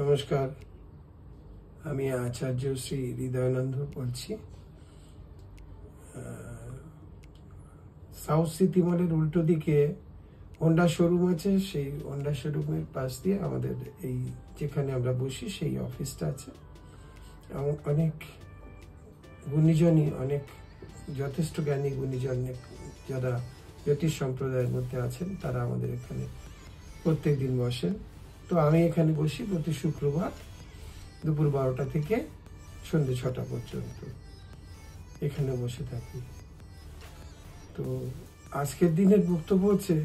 নমস্কার, আমি আচার্য শ্রী হৃদয়ানন্দ বলছি। সাউথ সিটি মলের উল্টো দিকে হোন্ডা শোরুম আছে। সেই হোন্ডা শোরুমের পাশ দিয়ে আমাদের এই যেখানে আমরা বসি সেই অফিসটা আছে। অনেক গুণীজনই, অনেক যথেষ্ট জ্ঞানী গুণীজন যারা জ্যোতিষ সম্প্রদায়ের মধ্যে আছেন তারা আমাদের এখানে প্রত্যেক দিন বসেন। তো আমি এখানে বসি প্রতি শুক্রবার দুপুর 12টা থেকে সন্ধ্যে 6টা পর্যন্ত এখানে বসে থাকি। তো আজকের দিনের বক্তব্য হচ্ছে,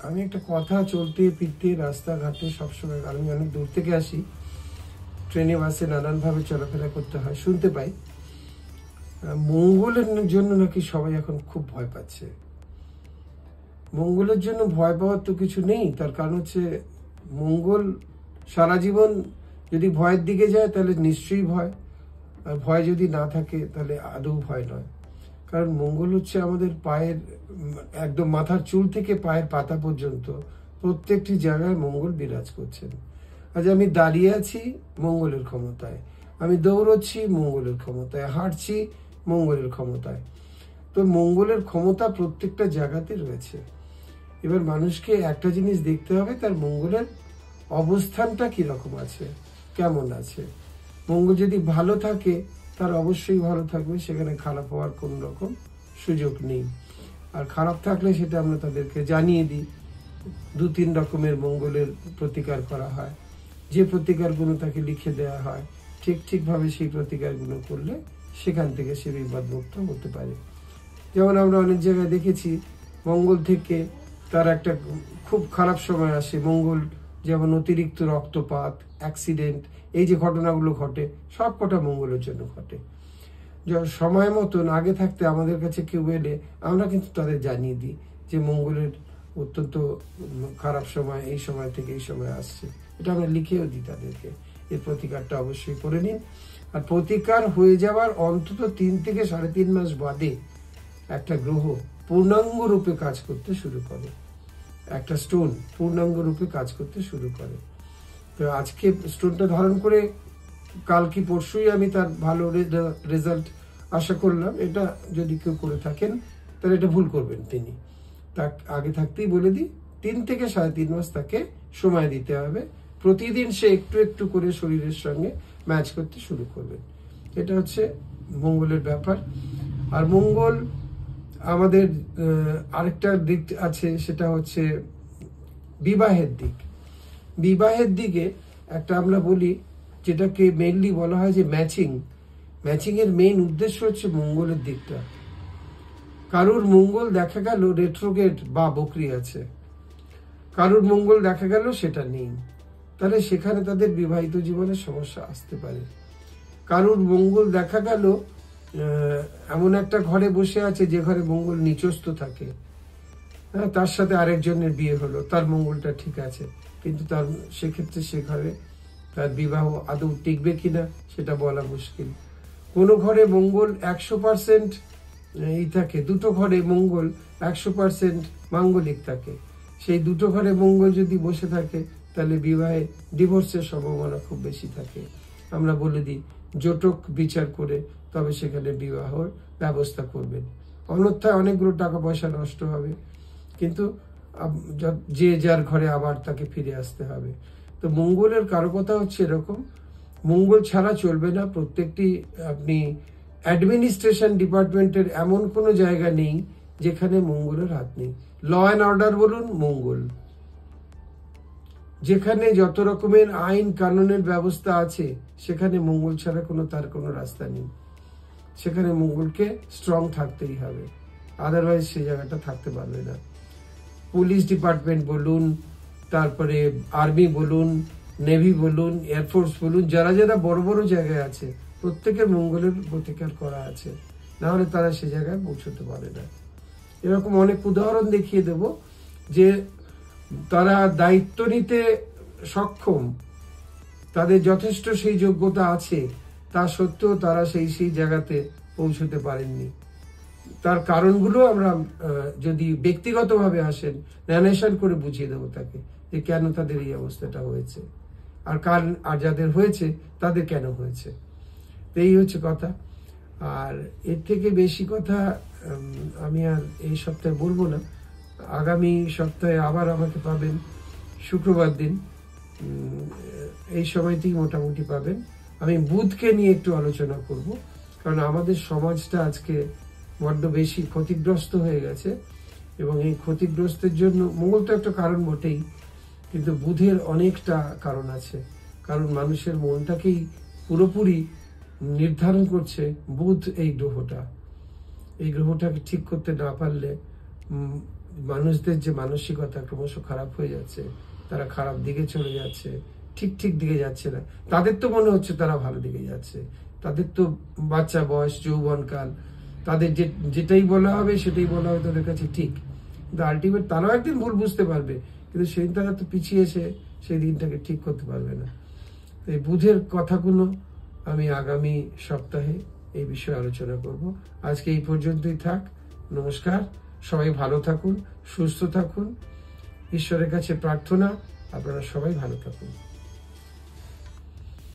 আমি একটা কথা চলতে ফিরতে রাস্তাঘাটে সবসময়, আমি অনেক দূর থেকে আসি, ট্রেনে বাসে নানানভাবে চলাফেরা করতে হয়, শুনতে পাই মঙ্গলের জন্য নাকি সবাই এখন খুব ভয় পাচ্ছে। মঙ্গলের জন্য ভয় পাওয়ার তো কিছু নেই। তার কারণ হচ্ছে মঙ্গল সারা জীবন যদি ভয়ের দিকে যায় তাহলে নিশ্চয়ই ভয়, আর ভয় যদি না থাকে তাহলে আদৌ ভয় নয়। কারণ মঙ্গল হচ্ছে আমাদের পায়ের একদম মাথার চুল থেকে পায়ের পাতা পর্যন্ত প্রত্যেকটি জায়গায় মঙ্গল বিরাজ করছেন। আজ আমি দাঁড়িয়ে আছি মঙ্গলের ক্ষমতায়, আমি দৌড়চ্ছি মঙ্গলের ক্ষমতায়, হাঁটছি মঙ্গলের ক্ষমতায়। তো মঙ্গলের ক্ষমতা প্রত্যেকটা জায়গাতে রয়েছে। এবার মানুষকে একটা জিনিস দেখতে হবে, তার মঙ্গলের অবস্থানটা কিরকম আছে, কেমন আছে। মঙ্গল যদি ভালো থাকে তার অবশ্যই ভালো থাকবে, সেখানে খারাপ হওয়ার কোন রকম সুযোগ নেই। আর খারাপ থাকলে সেটা আমরা তাদেরকে জানিয়ে দিই। 2-3 রকমের মঙ্গলের প্রতিকার করা হয়, যে প্রতিকারগুলো তাকে লিখে দেওয়া হয়, ঠিকভাবে সেই প্রতিকারগুলো করলে সেখান থেকে সে বিপদমুক্ত হতে পারে। যেমন আমরা অনেক জায়গায় দেখেছি মঙ্গল থেকে তার একটা খুব খারাপ সময় আসে। মঙ্গল যেমন অতিরিক্ত রক্তপাত, অ্যাক্সিডেন্ট, এই যে ঘটনাগুলো ঘটে সব কটা মঙ্গলের জন্য ঘটে। সময় মতন আগে থাকতে আমাদের কাছে কেউ এলে আমরা কিন্তু তাদের জানিয়ে দিই যে মঙ্গলের অত্যন্ত খারাপ সময় এই সময় থেকে এই সময় আসছে। এটা আমরা লিখেও দিই তাদেরকে। এর প্রতিকারটা অবশ্যই করে নিন। আর প্রতিকার হয়ে যাওয়ার অন্তত 3 থেকে 3.5 মাস বাদে একটা গ্রহ পূর্ণাঙ্গ রূপে কাজ করতে শুরু করে, একটা স্টোন পূর্ণাঙ্গ রূপে কাজ করতে শুরু করে। তো আজকে স্টোনটা ধারণ করে কাল কি পরশুই আমি তার ভালো রেজাল্ট আশা করলাম, এটা যদি কেউ করে থাকেন তাহলে এটা ভুল করবেন। তিনি তার আগে থাকতেই বলে দিই 3 থেকে 3.5 মাস তাকে সময় দিতে হবে। প্রতিদিন সে একটু একটু করে শরীরের সঙ্গে ম্যাচ করতে শুরু করবেন। এটা হচ্ছে মঙ্গলের ব্যাপার। আর মঙ্গল আমাদের আরেকটা দিক আছে, সেটা হচ্ছে বিবাহের দিক। বিবাহের দিকে একটা আমরা বলি, যেটাকে মেইনলি বলা হয় যে ম্যাচিং এর মেইন উদ্দেশ্য হচ্ছে মঙ্গলের দিকটা। কারুর মঙ্গল দেখা গেল রেট্রোগেট বা বকরি আছে, কারুর মঙ্গল দেখা গেল সেটা নেই, তাহলে সেখানে তাদের বিবাহিত জীবনে সমস্যা আসতে পারে। কারুর মঙ্গল দেখা গেল এমন একটা ঘরে বসে আছে যে ঘরে মঙ্গল নিচস্থ থাকে, তার সাথে আরেকজনের বিয়ে হলো, তার মঙ্গলটা ঠিক আছে, কিন্তু তার সেক্ষেত্রে সে ঘরে তার বিবাহ আদৌ টিকবে কিনা সেটা বলা মুশকিল। কোনো ঘরে মঙ্গল 100% থাকে, দুটো ঘরে মঙ্গল 100% মাঙ্গলিক থাকে, সেই দুটো ঘরে মঙ্গল যদি বসে থাকে তাহলে বিবাহে ডিভোর্সের সম্ভাবনা খুব বেশি থাকে। আমরা বলে দিই জটক বিচার করে তবে সেখানে বিবাহর ব্যবস্থা করবেন, অন্যথায় অনেকগুলো টাকা পয়সা নষ্ট হবে, কিন্তু যে যার ঘরে আবার তাকে ফিরে আসতে হবে। তো মঙ্গলের কারকতা হচ্ছে এরকম, মঙ্গল ছাড়া চলবে না। প্রত্যেকটি আপনি অ্যাডমিনিস্ট্রেশন ডিপার্টমেন্টের এমন কোনো জায়গা নেই যেখানে মঙ্গলের হাত নেই। ল অ্যান্ড অর্ডার বলুন, মঙ্গল। যেখানে যত রকমের আইন কানুনের ব্যবস্থা আছে সেখানে মঙ্গল ছাড়া তার কোনো রাস্তা নেই। সেখানে মঙ্গলকে স্ট্রং থাকতেই হবে, আদারওয়াইজ সেই জায়গাটা থাকতে পারবে না। পুলিশ ডিপার্টমেন্ট বলুন, তারপরে আর্মি বলুন, নেভি বলুন, এয়ারফোর্স বলুন, যারা যারা বড় বড় জায়গায় আছে প্রত্যেকের মঙ্গলের প্রতিকার করা আছে, না হলে তারা সে জায়গায় পৌঁছতে পারে না। এরকম অনেক উদাহরণ দেখিয়ে দেব যে তারা দায়িত্ব নিতে সক্ষম, তাদের যথেষ্ট সেই যোগ্যতা আছে, তা সত্ত্বেও তারা সেই জায়গাতে পৌঁছতে পারেননি। তার কারণগুলো আমরা যদি ব্যক্তিগতভাবে আসেন ন্যারেশন করে বুঝিয়ে দেবো তাকে যে কেন তাদের এই অবস্থাটা হয়েছে। আর যাদের হয়েছে তাদের কেন হয়েছে। তো এই হচ্ছে কথা। আর এর থেকে বেশি কথা আমি আর এই সপ্তাহে বলবো না। আগামী সপ্তাহে আবার আমাকে পাবেন শুক্রবার দিন, এই সময়তেই মোটামুটি পাবেন। আমি বুধকে নিয়ে একটু আলোচনা করব, কারণ আমাদের সমাজটা আজকে বড্ড বেশি ক্ষতিগ্রস্ত হয়ে গেছে, এবং এই ক্ষতিগ্রস্তের জন্য মঙ্গল তো একটা কারণ বটেই, কিন্তু বুধের অনেকটা কারণ আছে। কারণ মানুষের মনটাকেই পুরোপুরি নির্ধারণ করছে বুধ। এই গ্রহটাকে ঠিক করতে না পারলে মানুষদের যে মানসিকতা ক্রমশ খারাপ হয়ে যাচ্ছে, তারা খারাপ দিকে চলে যাচ্ছে, ঠিক দিকে যাচ্ছে না। তাদের তো মনে হচ্ছে তারা ভালো দিকে যাচ্ছে, তাদের তো বাচ্চা বয়স, যৌবনকাল, তাদের যেটাই বলা হবে সেটাই বলা হবে তাদের কাছে ঠিক, কিন্তু আলটিমেট তারাও একদিন ভুল বুঝতে পারবে, কিন্তু সেদিন তারা তো পিছিয়ে এসে সেই দিনটাকে ঠিক করতে পারবে না। এই বুধের কথাগুলো আমি আগামী সপ্তাহে এই বিষয়ে আলোচনা করব। আজকে এই পর্যন্তই থাক। নমস্কার, সবাই ভালো থাকুন, সুস্থ থাকুন। ঈশ্বরের কাছে প্রার্থনা আপনারা সবাই ভালো থাকুন।